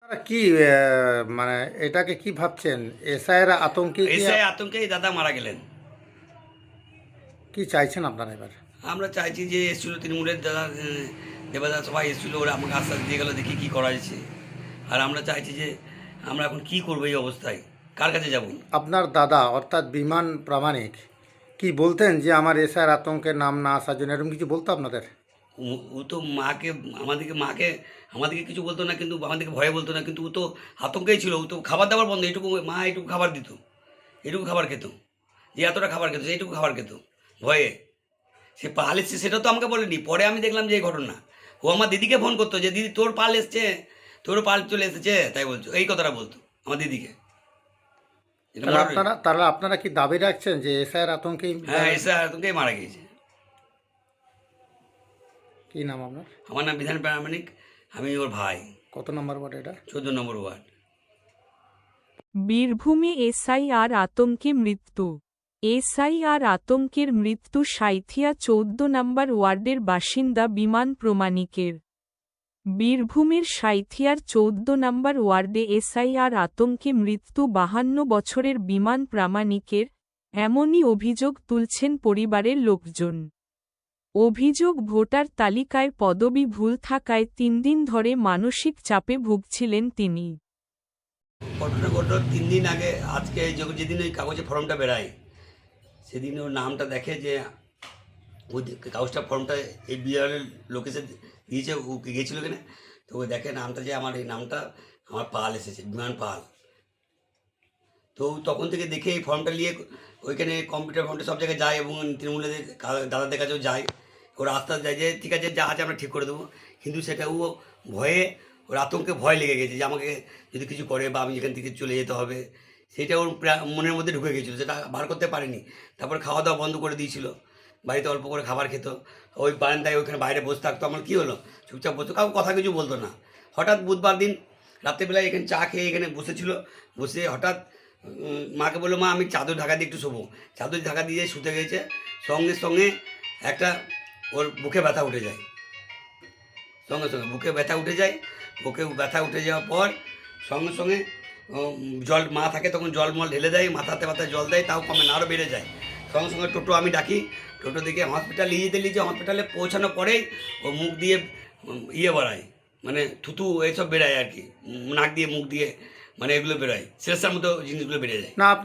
কি মানে এটাকে কি ভাবছেন? এসআইয়ের আতঙ্কে কি এসআই আতঙ্কেই দাদা মারা গেলেন। কি চাইছেন আপনারা এবার? আমরা চাইছি যে এসেছিল তৃণমূলের দাদা দেবদাস সবাই এসেছিল, ওরা আমাকে আশ্বাস দিয়ে গেল দেখি কী করা যাচ্ছে। আর আমরা চাইছি যে আমরা এখন কি করবো এই অবস্থায়, কার কাছে যাব? আপনার দাদা অর্থাৎ বিমান প্রামাণিক কি বলতেন যে আমার এসআইয়ের আতঙ্কের নাম না আসার জন্য, এরকম কিছু বলতো আপনাদের? ও তো আমাদেরকে কিছু বলতো না, কিন্তু আমাদেরকে ভয়ে বলতো না, কিন্তু ও তো আতঙ্কেই ছিল। ও তো খাবার দাবার বন্ধ, এইটুকু মা এইটুকু খাবার দিত, এইটুকু খাবার খেত, যে এতটা খাবার খেত এইটুকু খাবার খেত ভয়ে। সে পাল এসছে সেটা তো আমাকে বলেনি, পরে আমি দেখলাম যে এই ঘটনা। ও আমার দিদিকে ফোন করতো যে দিদি তোর পাল এসছে, তোর পাল চলে এসেছে, তাই বলছো, এই কথাটা বলতো আমার দিদিকে। এটা তাহলে আপনারা কি দাবি রাখছেন যে এসআইয়ের আতঙ্কেই? হ্যাঁ, এসে আতঙ্কেই মারা গিয়েছে। কি নাম আপনার? আমার নাম বিধান প্রামাণিক, আমি ওর ভাই। কত নম্বর ওয়ার্ড এটা? 14 নম্বর ওয়ার্ড। বীরভূমে এসআইআর আতঙ্কে মৃত্যু। এসআইআর আতঙ্কের মৃত্যু সাঁইথিয়া 14 নম্বর ওয়ার্ডের বাসিন্দা বিমান প্রমাণিকের। বীরভূমের সাঁইথিয়ার 14 নম্বর ওয়ার্ডে এসআইআর আতঙ্কে মৃত্যু 52 বছরের বিমান প্রামাণিকের, এমনই অভিযোগ তুলছেন পরিবারের লোকজন। অভিযোগ ভোটার তালিকায় পদবি ভুল থাকায় 3 দিন ধরে মানসিক চাপে ভুগছিলেন তিনি। ঘটনা ঘটল 3 দিন আগে। আজকে যেদিন ওই কাগজে ফর্মটা বেরায়, সেদিন ওর নামটা দেখে যে ওই কাগজটা ফর্মটা এই বিআরের লোকেশন দিয়েছে, ও গিয়েছিল কিনা, তো ও দেখে নামটা যে আমার এই নামটা আমার পাল এসেছে, বিমান পাল। তো তখন থেকে দেখে এই ফর্মটা নিয়ে ওইখানে কম্পিউটার ফর্মটা সব জায়গায় যায় এবং তৃণমূলের দাদাদের কাছেও যায়। ওরা আস্তে আস্তে যায় যে ঠিক আছে যা আছে আমরা ঠিক করে দেবো, কিন্তু সেটা ও ভয়ে, ওর আতঙ্কে ভয় লেগে গেছে যে আমাকে যদি কিছু করে বা আমি এখান থেকে চলে যেতে হবে, সেটা ওর মনের মধ্যে ঢুকে গেছিলো, সেটা বার করতে পারেনি। তারপর খাওয়া দাওয়া বন্ধ করে দিয়েছিল, বাড়িতে অল্প করে খাবার খেত, ওই বারান্দায় ওইখানে বাইরে বসে থাকতো। আমার কী হলো, চুপচাপ বসতো, কাউ কথা কিছু বলতো না। হঠাৎ বুধবার দিন রাত্রেবেলায় এখানে চা খেয়ে এখানে বসেছিল, বসে হঠাৎ মাকে বললো মা আমি চাদর ঢাকা দিয়ে একটু শোবো। চাদর ঢাকা দিয়ে শুতে গেছে, সঙ্গে সঙ্গে একটা ওর বুকে ব্যথা উঠে যায়, সঙ্গে সঙ্গে বুকে ব্যথা উঠে যায়। বুকে ব্যথা উঠে যাওয়ার পর সঙ্গে সঙ্গে জল মা থাকে তখন জল মল ঢেলে দেয়, মাথাতে মাথায় জল দেয়, তাও কমে না, আরও বেড়ে যায়। সঙ্গে সঙ্গে টোটো আমি ডাকি, টোটো দিকে হসপিটাল নিয়ে যেতে হসপিটালে পৌঁছানোর পরেই ও মুখ দিয়ে ইয়ে বাড়ায়, মানে থুতু এইসব বেরোয় আর কি, নাক দিয়ে মুখ দিয়ে, মানে এগুলো বেরোয়, শেষের মতো জিনিসগুলো বেড়ে যায়। না